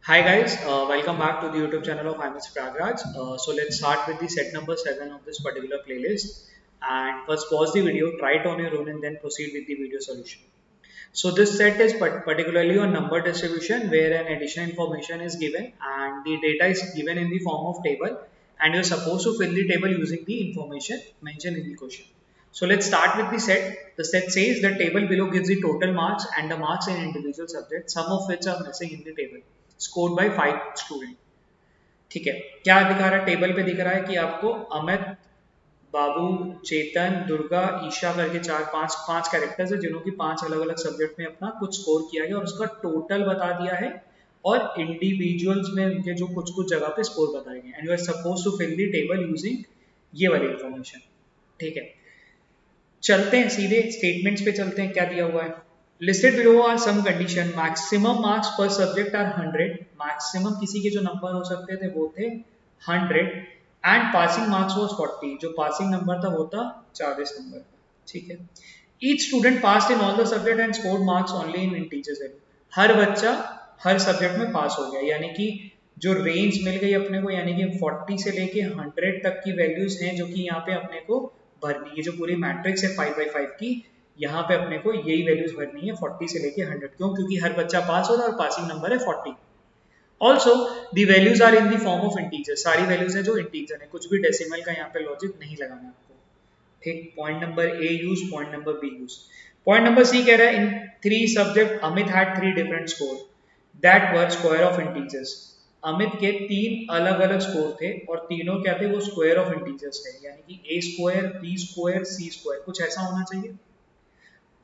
Hi guys, welcome back to the YouTube channel of IMS Pragraj. So let's start with the set number 7 of this particular playlist. And first pause the video, try it on your own and then proceed with the video solution. So this set is particularly on number distribution where an additional information is given and the data is given in the form of table and you're supposed to fill the table using the information mentioned in the question. So let's start with the set. The set says the table below gives the total marks and the marks in individual subjects, some of which are missing in the table, scored by 5 students. ठीक है, क्या दिखा रहा है table पे? दिख रहा है कि आपको अमित, बाबू, चेतन, दुर्गा, ईशा करके चार पांच पांच कैरेक्टर्स है जिन्हों की पांच अलग अलग सब्जेक्ट में अपना कुछ स्कोर किया गया और उसका टोटल बता दिया है और इंडिविजुअल्स में उनके जो कुछ कुछ जगह पे स्कोर बताए गए and you are suppose to fill the table using ये वाली इंफॉर्मेशन। ठीक है, चलते हैं सीधे स्टेटमेंट्स पे चलते हैं। क्या दिया हुआ है? Listed below are some condition, maximum marks per subject are 100, maximum किसी के जो नंबर हो सकते थे वो थे 100 एंड पासिंग मार्क्स वाज 40, जो पासिंग नंबर था वो था 40 नंबर का। ठीक है, each student passed in all the subject and scored marks only in integers value, हर बच्चा हर सब्जेक्ट में पास हो गया, यानी कि जो रेंज मिल गई अपने को, यानी कि 40 से लेके 100 तक की वैल्यूज हैं जो कि यहाँ पे अपने को भरनी है। जो पूरी मैट्रिक्स है 5/5 की, यहाँ पे अपने को यही वैल्यूज भरनी है 40 से लेके 100। क्यों? क्योंकि हर बच्चा पास हो रहा है और पासिंग नंबर है 40। Also the values are in the form of integer, सारी वैल्यूज है जो इंटीजर है, कुछ भी डेसिमल का यहाँ पे लॉजिक नहीं लगाना आपको। ठीक, point number A use, point number B use. Point number C कह रहा है in 3 subject Amit had 3 different score that were square of integers. Amit के 3 अलग अलग स्कोर थे और तीनों क्या थे? वो स्क्वायर ऑफ इंटीजर्स थे, यानी कि ए स्क्वायर, बी स्क्वायर, सी स्क्वायर, कुछ ऐसा होना चाहिए।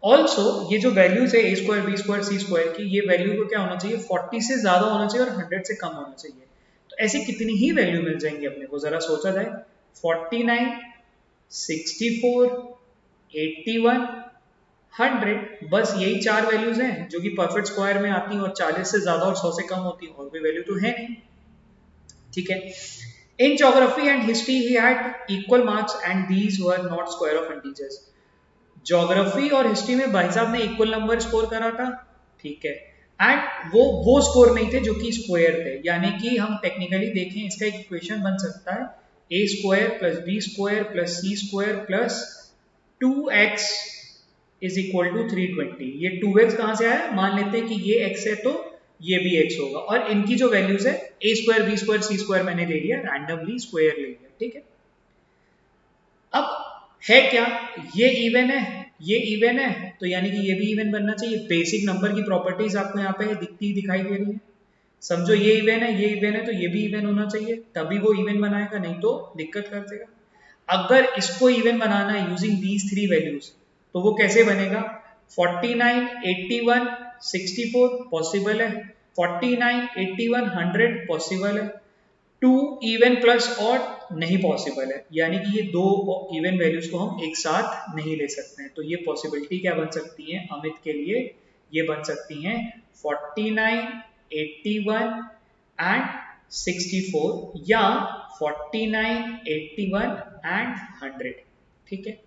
ऑल्सो ये जो वैल्यूज है A square, B square, C square की, ये वैल्यू को क्या होना चाहिए? 40 से ज्यादा होना चाहिए और 100 से कम होना चाहिए। तो ऐसी कितनी ही वैल्यू मिल जाएंगी अपने को, जरा सोचा जाए। 49, 64, 81, 100, बस यही 4 वैल्यूज हैं जो कि परफेक्ट स्क्वायर में आती हैं और 40 से ज्यादा और 100 से कम होती हैं, और कोई वैल्यू तो है नहीं। ठीक है, in geography and history he had equal marks and these were not square of integers. Geography और हिस्ट्री में भाई साहब ने इक्वल नंबर स्कोर करा था। ठीक है, एंड वो स्कोर नहीं थे जो कि स्क्वायर थे, यानी कि हम टेक्निकली देखें इसका एक इक्वेशन बन सकता है A square plus B square plus C square plus 2x is equal to 320। ये 2x कहां से आया? मान लेते हैं कि ये x है तो ये भी x होगा, और इनकी जो वैल्यूज है A square, B square, C square मैंने ले लिया, रैंडमली स्क्वायर ले लिया। ठीक है, अब है क्या? ये इवन है, ये इवन है, तो यानी कि ये भी इवन बनना चाहिए। बेसिक नंबर की प्रॉपर्टीज आपको यहाँ पे दिखती दिखाई दे रही है। समझो ये इवन है, ये इवन है, तो ये भी इवन होना चाहिए, तभी वो इवन बनाएगा, नहीं तो दिक्कत कर देगा। अगर इसको इवन बनाना है यूजिंग दीज 3 वैल्यूज, तो वो कैसे बनेगा? 49, 81, 64 पॉसिबल है, 49, 81, 100 पॉसिबल है, 2 इवन प्लस ऑड नहीं पॉसिबल है, यानी कि ये दो इवन वैल्यूज को हम एक साथ नहीं ले सकते हैं। तो ये पॉसिबिलिटी क्या बन सकती है अमित के लिए? ये बन सकती हैं 49, 81 एंड 64 या 49, 81 एंड 100। ठीक है,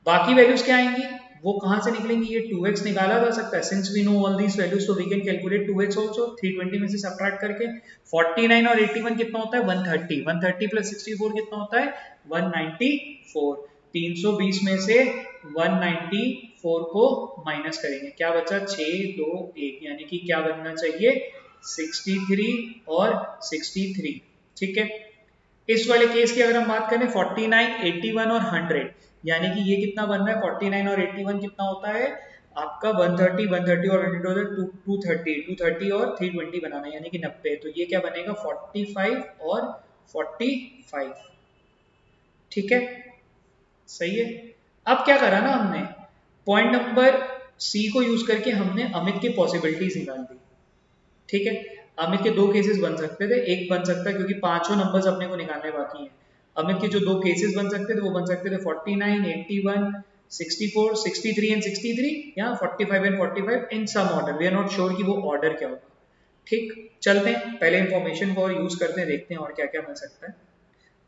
बाकी वैल्यूज क्या आएंगी? वो कहां से निकलेंगी? ये 2x निकाला जा सकता है, since we know all these values, तो we can calculate 2x also. 320 में से सब्ट्रैक्ट करके 49 और 81 कितना होता है? 130। 130 प्लस 64 कितना होता है? 194। 320 में से 194 को माइनस करेंगे, क्या बचा? 6, 2, 1, यानी कि क्या बनना चाहिए? 63 और 63। ठीक है, इस वाले केस की अगर हम बात करें 49, 81 और 100, यानी कि ये कितना बन रहा है? 49 और 81 कितना होता है आपका? 130, 130 और 100 होता है 230, 230 और 320 बनाना है, यानी कि 90। तो ये क्या बनेगा? 45 और 45। ठीक है, सही है। अब क्या करा ना हमने, पॉइंट नंबर सी को यूज करके हमने अमित की पॉसिबिलिटीज निकाल दी। ठीक है, अमित के दो केसेस बन सकते थे, एक बन सकता है क्योंकि पांचों नंबर्स अपने को निकालने बाकी हैं। अमित के जो दो केसेस बन सकते थे वो बन सकते थे 49, 81, 64, 63 एंड 63 या 45 and 45 in some order. We are not sure कि वो ऑर्डर क्या होगा। ठीक, चलते हैं पहले इंफॉर्मेशन को और यूज करते हैं, देखते हैं और क्या क्या मिल सकता है।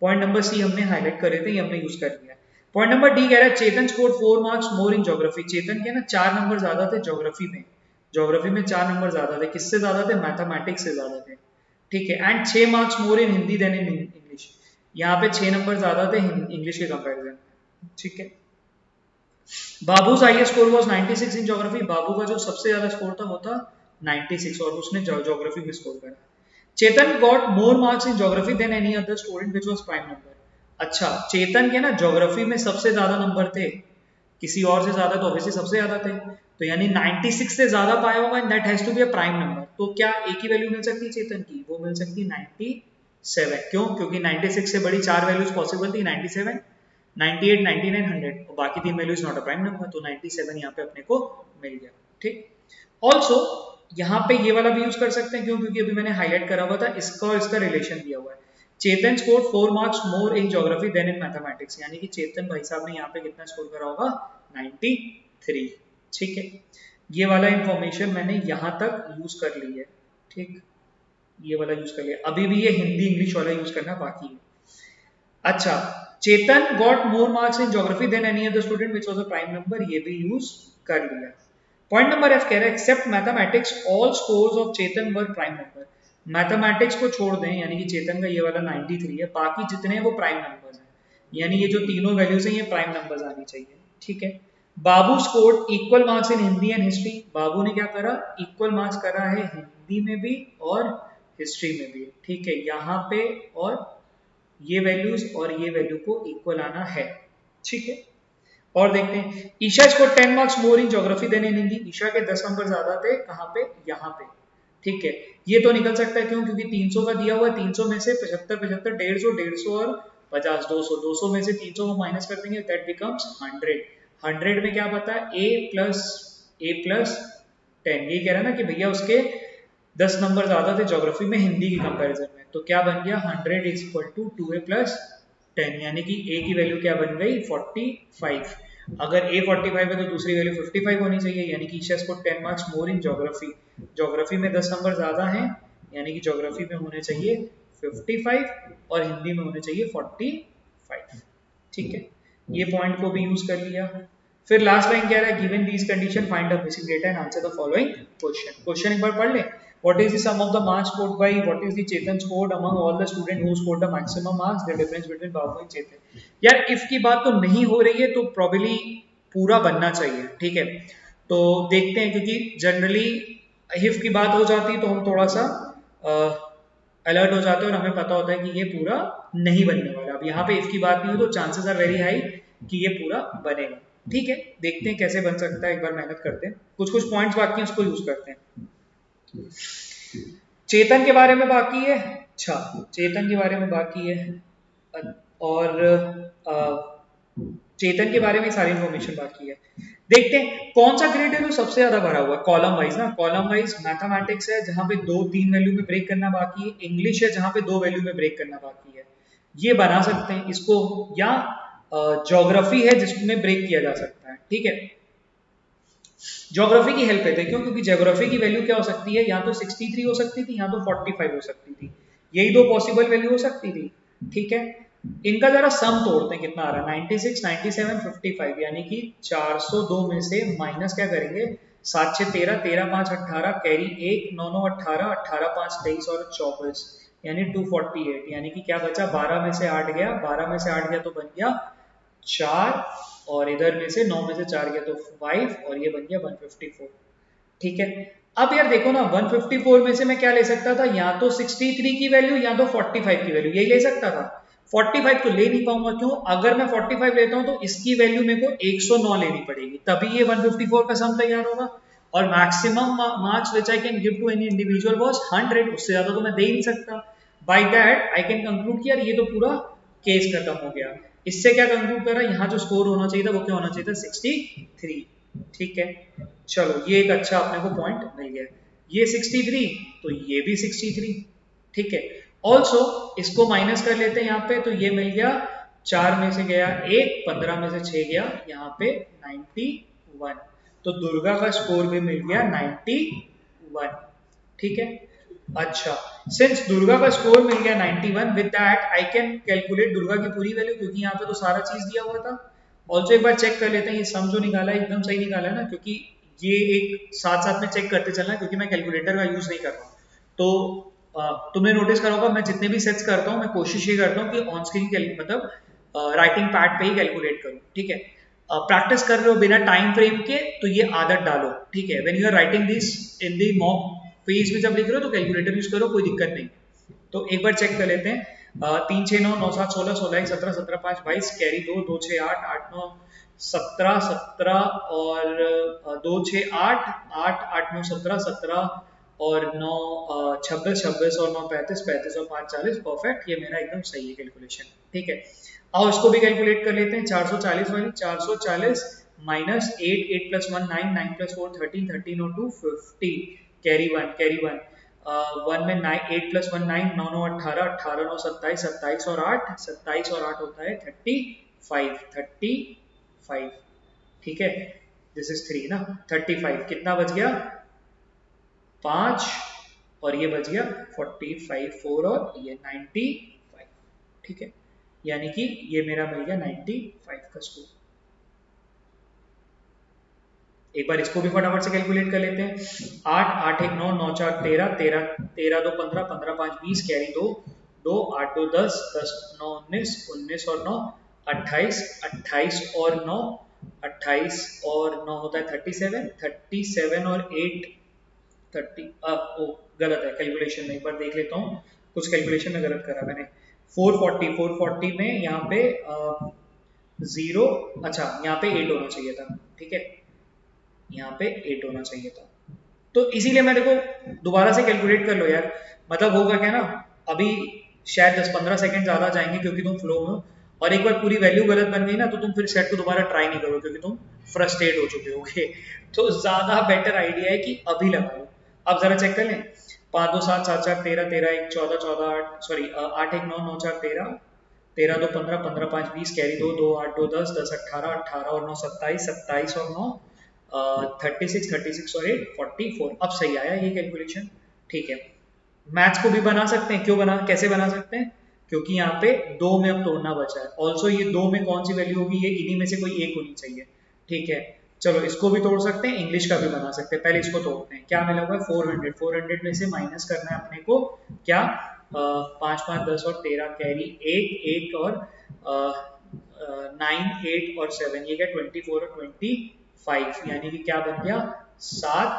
पॉइंट नंबर सी हमने हाईलाइट करे थे, ये हमने यूज कर लिया। पॉइंट नंबर डी कह रहा है Chetan score 4 marks more in geography. Chetan के ना 4 नंबर ज्यादा थे ज्योग्राफी में, ज्योग्राफी में 4 नंबर ज्यादा थे। किससे ज्यादा थे? मैथमेटिक्स से ज्यादा थे। ठीक है। And 6 marks more in Hindi than in English, यहाँ पे 6 नंबर ज्यादा थे इंग्लिश के कंपैरिजन, ठीक है। Babu's highest score was 96 in geography, Babu का जो सबसे ज्यादा स्कोर था वो था 96 और उसने ज्योग्राफी में स्कोर करा। Chetan got more marks in geography than any other student which was prime number. अच्छा, चेतन के ना ज्योग्राफी में सबसे ज्यादा नंबर थे, किसी और से ज्यादा तो ऑब्वियसली सबसे ज्यादा थे, तो यानी 96 से ज्यादा पाया होगा and that has to be a prime number. तो क्या एक ही वैल्यू मिल सकती है चेतन की, वो मिल सकती है 97। क्यों? क्योंकि 96 से बड़ी 4 वैल्यूज पॉसिबल थी, 97, 98, 99, 100 और बाकी 3 values not a prime number, तो 97 यहाँ पे अपने को मिल गया, ठीक। ऑल्सो यहाँ पे ये वाला भी यूज कर सकते हैं, क्यों? क्योंकि अभी मैंने हाईलाइट करा हुआ था इसका और इसका रिलेशन दिया हुआ है। Chetan score 4 marks more in geography than in mathematics, यानी कि चेतन भाई साहब ने यहाँ पे कितना स्कोर करा होगा, 93, ठीक है। ये वाला इंफॉर्मेशन मैंने यहाँ तक यूज कर ली है, ठीक, ये वाला यूज कर लिया। अभी भी ये हिंदी इंग्लिश वाला यूज करना बाकी है। अच्छा, Chetan got more marks in geography than any other student which was a prime number, ये भी यूज कर लिया। पॉइंट नंबर एफ कह रहा है except mathematics all scores of Chetan were prime number. Mathematics को छोड़ दें, यानी कि चेतन का ये वाला 93 है, बाकी जितने हैं वो प्राइम नंबर्स हैं, यानी ये जो तीनों वैल्यूज हैं ये प्राइम नंबर्स आनी चाहिए, ठीक है। Babu scored equal marks in Hindi and history, Babu ने क्या करा, इक्वल मार्क्स करा है हिंदी में भी और हिस्ट्री में भी, ठीक है। यहाँ पे और ये वैल्यूज और ये वैल्यू को इक्वल आना है, ठीक है। और देखते हैं, Isha score 10 marks more in geography than in Hindi, Isha के 10 नंबर ज्यादा थे, कहाँ पे, यहाँ पे, ठीक है। ये तो निकल सकता है, क्यों? क्योंकि 300 का दिया हुआ है, 300 में से 75 75 150 150 और 50 200, 200 में से 300 को माइनस कर देंगे, दैट बिकम्स 100। 100 में क्या पता है, a प्लस 10, ये कह रहा है ना कि भैया उसके 10 नंबर ज्यादा थे ज्योग्राफी में हिंदी की कंपैरिजन में, तो क्या बन गया, 100 is equal to 2a plus 10, यानी कि a की वैल्यू क्या बन गई, 45। अगर a 45 है तो दूसरी वैल्यू 55 होनी चाहिए, यानी कि Isha score 10 marks more in geography, geography में 10 नंबर ज्यादा हैं, यानी कि ज्योग्राफी में होने चाहिए 55 और हिंदी में होने चाहिए 45, ठीक है। ये पॉइंट को भी यूज कर लिया। फिर लास्ट लाइन कह रहा है given these condition find the missing data and answer the following question. Question एक बार पढ़ ले। What is the sum of the marks scored by, what is the Chetan scored among all the students who scored the maximum marks, the difference between Babu and Chetan। यार if की बात तो नहीं हो रही है तो probably पूरा बनना चाहिए, ठीक है। तो देखते हैं, क्योंकि जनरली if की बात हो जाती तो हम थोड़ा सा अलर्ट हो जाते हैं और हमें पता होता है कि ये पूरा नहीं बनने वाला। अब यहाँ पे if की बात नहीं हो तो चांसेस आर वेरी हाई कि ये पूरा बनेगा, ठीक है। देखते हैं कैसे बन सकता है, एक बार मेहनत करते हैं। कुछ कुछ पॉइंट्स बाकी हैं उसको यूज करते हैं। चेतन के बारे में बाकी है, अच्छा चेतन के बारे में बाकी है और चेतन के बारे में सारी इंफॉर्मेशन बाकी है। देखते हैं कौन सा ग्रेड है जो सबसे ज्यादा भरा हुआ है, कॉलम वाइज ना, कॉलम वाइज मैथमेटिक्स है जहां पे 2-3 वैल्यू में ब्रेक करना बाकी है, इंग्लिश है जहां पे 2 वैल्यू में ब्रेक करना बाकी है, ये बना सकते हैं इसको, या ज्योग्राफी है जिसमें ब्रेक किया जा सकता है, ठीक है। ज्योग्राफी की हेल्प लेते हैं, क्यों? क्योंकि ज्योग्राफी की वैल्यू क्या हो सकती है, या तो 63 हो सकती थी या तो 45 हो सकती थी, यही दो पॉसिबल वैल्यू हो सकती थी, ठीक है। इनका जरा सम तोड़ते हैं, कितना आ रहा है, 96, 97, 55, यानी कि 402 में से माइनस क्या करेंगे, 7 6 13, 13 5 18, कैरी 1, 9 9 18, 18 5 23 और 24, यानी 248, यानी कि क्या बचा, 12 में से 8 गया, 12 में से 8 गया तो बन गया 4, और इधर में से 9 में से 4 गया तो 5, और ये बन गया 154, ठीक है। अब यार देखो ना, 154 में से मैं क्या ले सकता था, या तो 63 की वैल्यू या तो 45 की वैल्यू, यही ले सकता था। 45 तो ले नहीं पाऊंगा, क्यों? अगर मैं 45 लेता हूं तो इसकी वैल्यू मेरे को 109 लेनी पड़ेगी, तभी ये 154 का सम तैयार होगा। और maximum marks which I can give to any individual was 100, उससे ज्यादा तो मैं दे ही नहीं सकता। By that I can conclude कि यार ये तो पूरा केस खत्म हो गया। इससे क्या कंक्लूड कर रहा है, यहाँ जो स्कोर होना चाहिए था वो क्या होना चाहिए था, 63, ठीक है। चलो ये एक अच्छा अपने को पॉइंट मिल गया, ये 63 तो ये भी 63, ठीक है। ऑल्सो इसको माइनस कर लेते हैं यहाँ पे, तो ये मिल गया 4 में से गया 1, 15 में से 6 गया, यहाँ पे 91, तो दुर्गा का स्कोर भी मिल गया 91, ठीक है। अच्छा, सिंस दुर्गा का स्कोर मिल गया 91, with that I can calculate Durga की पूरी वैल्यू, क्योंकि यहाँ पे तो सारा चीज दिया हुआ था। ऑल्सो एक बार चेक कर लेते हैं ये सम जो निकाला है एकदम सही निकाला है ना, क्योंकि ये एक साथ साथ में चेक करते चलना, क्योंकि मैं कैलकुलेटर का यूज नहीं कर रहा हूँ। तो तुमने नोटिस करा होगा मैं जितने भी सेट्स करता हूँ मैं कोशिश ये करता हूँ कि ऑन स्क्रीन मतलब राइटिंग पैड पे ही कैलकुलेट करूँ, ठीक है। प्रैक्टिस कर रहे हो बिना टाइम फ्रेम के तो ये आदत डालो, ठीक है। When you are writing this in the mock page में जब लिख रहे हो तो कैलकुलेटर यूज करो, कोई दिक्कत नहीं। तो एक बार चेक कर लेते हैं। 3 6 9 9 7 16 16 1 17 17 5 22 कैरी 2 2 6 8 8 9 17 17 और 2 6 8 8 8 9 17 17 और 9 26 26 और 9 35 35 और 5 40 परफेक्ट, ये मेरा एकदम सही है कैलकुलेशन, ठीक है। आओ इसको भी कैलकुलेट कर लेते हैं। 440 वाली 440 माइनस 8 8 प्लस 1 9 9 प्लस 4 13 13 और 2 50 कैरी 1 कैरी 1 1 में 9 8 प्लस 1 9 9 9 18 18 9 27 27 और 8 27 और 8 होता है 35 35, ठीक है। दिस इज 3 ना, 35 कितना बच गया 5 और ये बच गया 45 4 और ये 95, ठीक है। यानी कि ये मेरा मिल गया 95 का स्कोर। एक बार इसको भी फटाफट से कैलकुलेट कर लेते हैं। 8 8 1 9 9 4 13 13 13 2 15 15 5 20 कैरी 2 2 8 2 10 10 9 19 19 और 9 28 28 और 9 28 और 9 होता है 37 37 और 8 30 ओ गलत है कैलकुलेशन में, एक बार देख लेता हूँ कुछ कैलकुलेशन में गलत करा मैंने। 440 में यहाँ पे 0, अच्छा यहाँ पे 8 होना चाहिए था, ठीक है। यहाँ पे 8 होना चाहिए था, तो इसीलिए मैं देखो दोबारा से कैलकुलेट कर लो यार। मतलब होगा क्या ना, अभी शायद 10-15 सेकंड ज्यादा जाएंगे क्योंकि तुम फ्लो में हो, और एक बार पूरी वैल्यू गलत बन गई ना तो तुम फिर सेट को दोबारा ट्राई नहीं करोगे क्योंकि तुम फ्रस्ट्रेट हो चुके होगे। तो ज्यादा बेटर आइडिया है कि अभी लगा लो। अब जरा चेक कर लें। 5 2 7 7 4 13 13 1 14 14 8 सॉरी 8 1 9 9 4 13 13 2 15 15 5 20 कैरी 2 2 8 2 10 10 18 18 और 9 27 27 और 9 36 36 और 8 44। अब सही आया ये कैलकुलेशन, ठीक है। मैथ्स को भी बना सकते हैं, क्यों बना कैसे बना सकते हैं, क्योंकि यहाँ पे 2 में अब तोड़ना बचा है। ऑल्सो ये 2 में कौन सी वैल्यू होगी, ये इन्हीं में से कोई एक होनी चाहिए, ठीक है। चलो इसको भी तोड़ सकते हैं, इंग्लिश का भी बना सकते हैं। पहले इसको तोड़ते हैं, क्या मिला हुआ है 400 400 में से माइनस करना है अपने को क्या 5 5 10 और 13 कैरी 1 1 और 9 8 और 7 ये क्या 24 और 25, यानी कि क्या बन गया 7,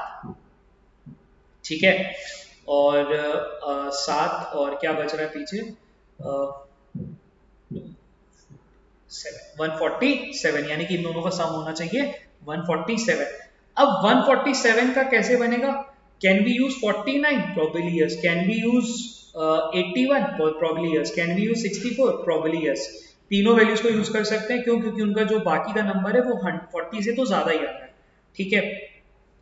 ठीक है। और 7 और क्या बच रहा है पीछे 147, यानी कि इन दोनों का सम होना चाहिए 147। अब 147 का कैसे बनेगा, can be use 49 probably yes, can be use 81 probably yes, can be use 64 probably yes. तीनों वैल्यूज को यूज कर सकते हैं, क्यों, क्योंकि उनका जो बाकी का नंबर है वो 40 से तो ज्यादा ही आ रहा है, ठीक है।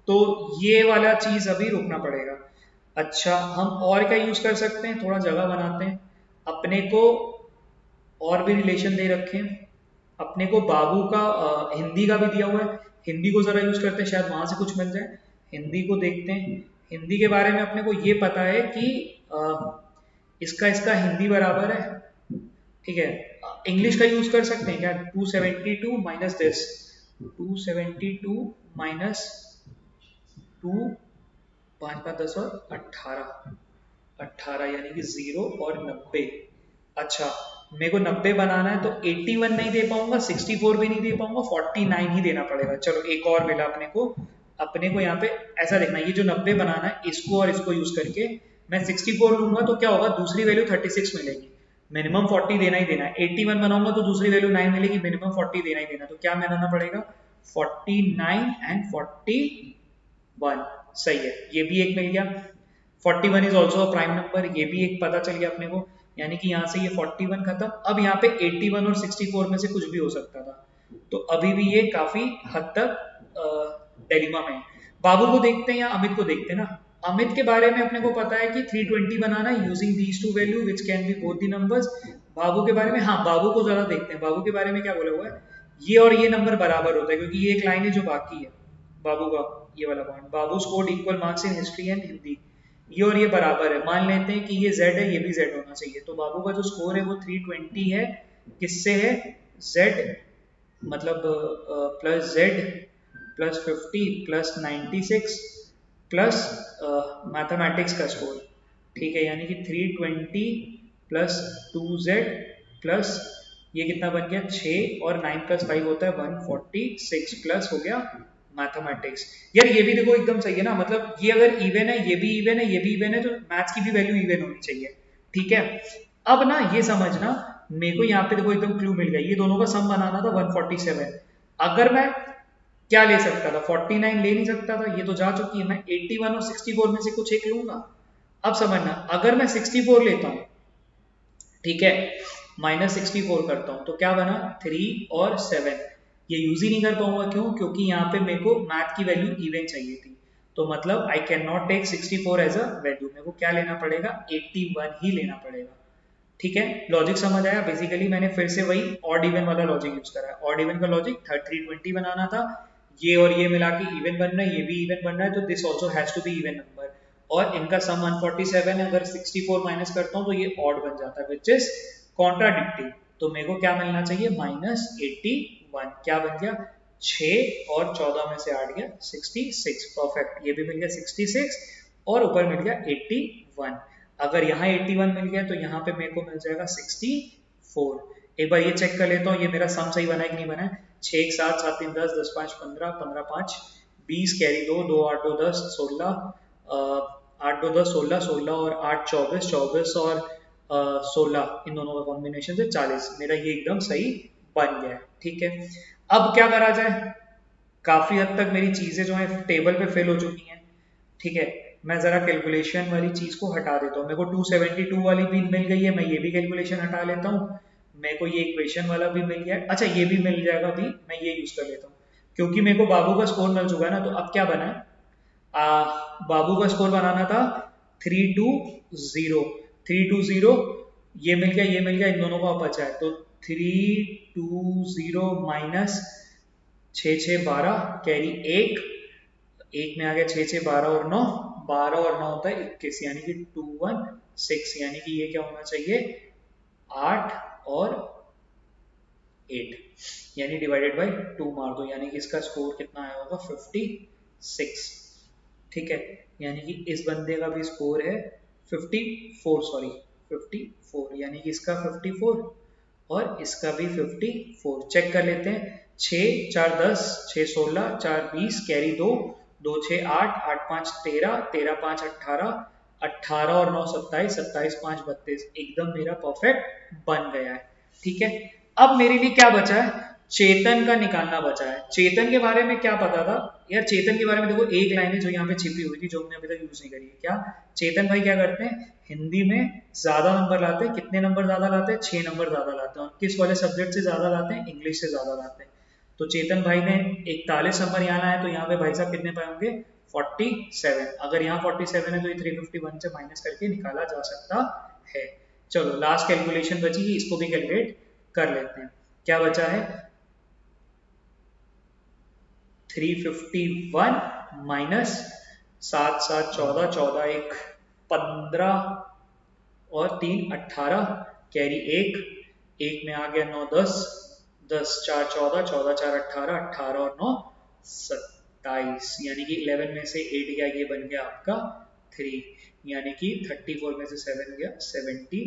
तो ये वाला चीज अभी रुकना पड़ेगा। अच्छा हम और क्या यूज कर सकते हैं, थोड़ा जगह बनाते हैं अपने को, और भी रिलेशन दे रखे हैं अपने को। बाबू का हिंदी का भी दिया हुआ है, हिंदी को जरा यूज करते हैं, शायद वहां से कुछ मिल जाए। हिंदी को देखते हैं। हिंदी के बारे में अपने को ये पता है कि इसका इसका हिंदी बराबर है, ठीक है। इंग्लिश का यूज कर सकते हैं क्या, 272 माइनस दिस 272 माइनस 2 5 5 10 और 18 18 यानी कि 0 और 90। अच्छा मेरे को 90 बनाना है तो 81 नहीं दे पाऊंगा, 64 भी नहीं दे पाऊंगा, 49 ही देना पड़ेगा। चलो एक और मिला अपने को यहाँ पे ऐसा देखना है, ये जो 90 बनाना है इसको और इसको यूज करके मैं 64 लूंगा तो क्या होगा, दूसरी वैल्यू 36 मिलेगी, मिनिमम 40 देना ही देना है। 81 बनाऊंगा तो दूसरी वैल्यू 9 मिलेगी, मिनिमम 40 देना ही देना। तो क्या बनाना पड़ेगा 49 एंड 41, सही है, ये भी एक मिल गया। 41 इज ऑल्सो प्राइम नंबर, ये भी एक पता चल गया अपने को, यानी कि यहाँ से ये 41 खत्म। अब यहाँ पे 81 और 64 में से कुछ भी हो सकता था, तो अभी भी ये काफी हद तक डिलेमा में है। बाबू को देखते हैं या अमित को देखते हैं ना। अमित के बारे में अपने को पता है कि 320 बनाना using these two value which can be both the numbers. Babu के बारे में, हाँ बाबू को जरा देखते हैं, बाबू के बारे में क्या बोला हुआ है, ये और ये नंबर बराबर होता है क्योंकि ये एक लाइन है जो बाकी है बाबू का, ये वाला point. Babu scored equal marks in history and Hindi, ये और ये बराबर है। मान लेते हैं कि ये z है, ये भी z होना चाहिए, तो बाबू का जो स्कोर है वो 320 है। किससे है, z मतलब plus z plus 50 plus 96 plus mathematics का स्कोर, ठीक है, यानी कि 320 प्लस 2z प्लस ये कितना बन गया 6 और 9 प्लस 5 होता है 146 प्लस हो गया मैथमेटिक्स। यार ये भी देखो एकदम सही है ना, मतलब ये अगर इवन है ये भी इवन है ये भी इवन है तो मैथ्स की भी वैल्यू इवन होनी चाहिए। ठीक है, अब ना ये समझना, मेरे को यहाँ पे देखो एकदम क्लू मिल गया, ये दोनों का सम बनाना था 147। अगर मैं क्या ले सकता था, 49 ले नहीं सकता था, ये तो जा चुकी है, मैं 81 और 64 में से कुछ एक लूंगा। अब समझना, अगर मैं 64 लेता हूँ, ठीक है, -64 करता हूँ तो क्या बना 3 और 7, ये यूज ही नहीं कर पाऊंगा, क्यों, क्योंकि यहाँ पे मेरे को मैथ की वैल्यू इवन चाहिए थी, तो मतलब I can not take 64 as a value, मेरे को क्या लेना पड़ेगा 81 ही लेना पड़ेगा। ठीक है, लॉजिक समझ आया। बेसिकली मैंने फिर से वही ऑड इवन वाला लॉजिक यूज करा है। ऑड इवन का लॉजिक 320 बनाना था, ये और ये मिला के इवन बन रहा है, ये भी इवन बन रहा है, तो this also has to be even number, और इनका सम 147 है, अगर 64 माइनस करता हूँ तो ये ऑड बन जाता है, विच इज कॉन्ट्राडिक्टिंग। तो मेरे को क्या मिलना चाहिए -81, क्या बन गया 6 और 14 में से 8 गया 66, परफेक्ट, ये भी मिल गया 66 और ऊपर मिल गया 81। अगर यहाँ 81 मिल गया तो यहाँ पे मेरे को मिल जाएगा 64। एक बार ये चेक कर लेता हूँ ये मेरा सम सही बना है कि नहीं बना है। 6 1 7 7 3 10 10 5 15 15 5 20 कैरी 2 2 8 2 10 16 8 2 10 16 16 और 8 24 24 और 16, इन दोनों का कॉम्बिनेशन से 40, मेरा ये एकदम सही बन गया है। ठीक है, अब क्या करा जाए, काफी हद तक मेरी चीजें जो है टेबल पे फिल हो चुकी हैं। ठीक है, मैं जरा कैलकुलेशन वाली चीज को हटा देता हूँ, मेरे को 272 वाली भी मिल गई है, मैं ये भी कैलकुलेशन हटा लेता हूँ, मेरे को ये इक्वेशन वाला भी मिल गया, अच्छा ये भी मिल जाएगा भी, मैं ये यूज कर लेता हूँ, क्योंकि मेरे को बाबू का स्कोर मिल चुका है ना। तो अब क्या बना है, बाबू का स्कोर बनाना था 320, 320, ये मिल गया ये मिल गया, इन दोनों का बचा है, तो 320 माइनस 6 6 12 कैरी एक, एक में आ गया 6 6 12 और 9, 12 और 9 होता है 21, यानी कि 216, यानी कि ये क्या होना चाहिए 8 और 8, यानी डिवाइडेड बाय 2 मार दो, यानी कि इसका स्कोर कितना आया होगा 56। ठीक है, यानी कि इस बंदे का भी स्कोर है 54, सॉरी 54, यानी कि इसका 54 और इसका भी 54। चेक कर लेते हैं, 6 4 10 6 16 4 20 कैरी 2 2 6 8 8 5 13 13 5 18 18 और 9 27 27 5 32, एकदम मेरा परफेक्ट बन गया है। ठीक है, अब मेरे लिए क्या बचा है, चेतन का निकालना बचा है। चेतन के बारे में क्या पता था यार, चेतन के बारे में देखो एक लाइन है जो यहाँ पे छिपी हुई थी, जो हमने अभी तक यूज नहीं करी है। क्या चेतन भाई क्या करते हैं, हिंदी में ज्यादा नंबर लाते हैं, कितने नंबर ज्यादा लाते हैं 6 नंबर ज्यादा लाते हैं, और किस वाले सब्जेक्ट से ज्यादा लाते हैं, इंग्लिश से ज्यादा लाते हैं। तो चेतन भाई ने 41 नंबर यहाँ लाया, तो यहाँ पे भाई साहब कितने पाए होंगे 47, अगर यहाँ 47 है तो ये 351 से माइनस करके निकाला जा सकता है। चलो लास्ट कैलकुलेशन बची है, इसको भी कैलकुलेट कर लेते हैं, क्या बचा है 351 माइनस 7 7 14 14 1 15 और 3 18 कैरी एक, एक में आ गया 9 10 10 4 14 14 4 18 18 और 9 27, यानी कि 11 में से 8 गया, ये बन गया आपका 3, यानी कि 34 में से 7 गया 73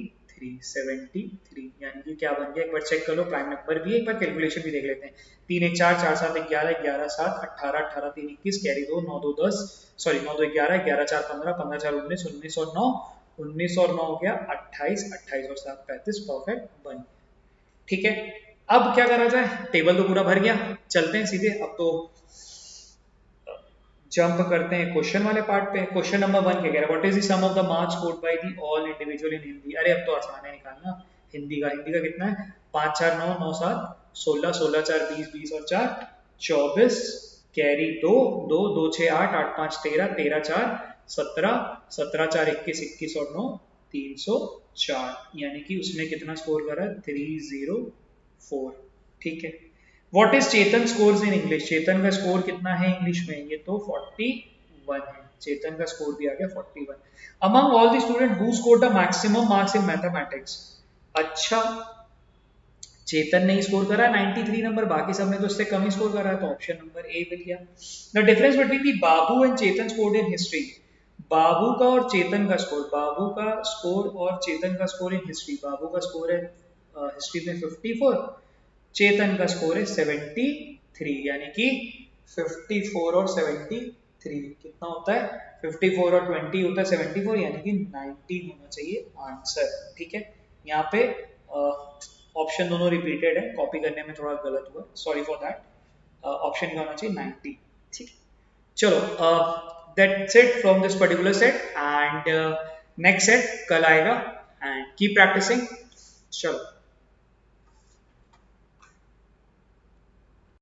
73, यानी कि क्या बन गया, एक बार चेक कर लो, प्राइम नंबर भी है, एक बार कैलकुलेशन भी देख लेते हैं। 3 1 4 4 7 11 11 7 18 18 3 21 कैरी 2 9 2 10, सॉरी 9 2 11 11 4 15 15 4 19 19 और 9 19 और 9 हो गया 28 28 और 7 35, परफेक्ट बन। ठीक है, अब क्या करा जाए, टेबल तो पूरा भर गया, चलते हैं सीधे अब तो जंप करते हैं क्वेश्चन वाले पार्ट पे। क्वेश्चन नंबर 1 क्या कह रहा है, what is the sum of the marks scored by the all individual in Hindi. अरे अब तो आसान है निकालना, हिंदी का कितना है 5 4 9 9 7 16 16 4 20 20 और 4 24 कैरी 2 2 2 6 8 8 5 13 13 4 17 17 4 21 21 और 9 304, यानी कि उसने कितना स्कोर करा 304। ठीक है, what is Chetan scores in English, Chetan का स्कोर कितना है इंग्लिश में, ये तो 41 है, चेतन का स्कोर भी आ गया 41। Among all the student who scored the maximum marks in mathematics. अच्छा, चेतन ने स्कोर करा 93 नंबर, बाकी सब ने तो उससे कम ही स्कोर करा है, तो ऑप्शन नंबर ए मिल गया। The difference between the Babu and Chetan scored in history, Babu का और चेतन का स्कोर, बाबू का स्कोर और चेतन का स्कोर इन हिस्ट्री, बाबू का स्कोर है हिस्ट्री में 54, चेतन का स्कोर है 73, यानी कि 54 और 73 कितना होता है, 54 और 20 होता है 74, यानी कि 19 होना चाहिए आंसर। ठीक है, यहाँ पे ऑप्शन दोनों रिपीटेड है, कॉपी करने में थोड़ा गलत हुआ, सॉरी फॉर दैट। ऑप्शन क्या होना चाहिए, 90। ठीक है, चलो that's it from this particular set, and next set कल आएगा, एंड कीप प्रैक्टिसिंग। चलो।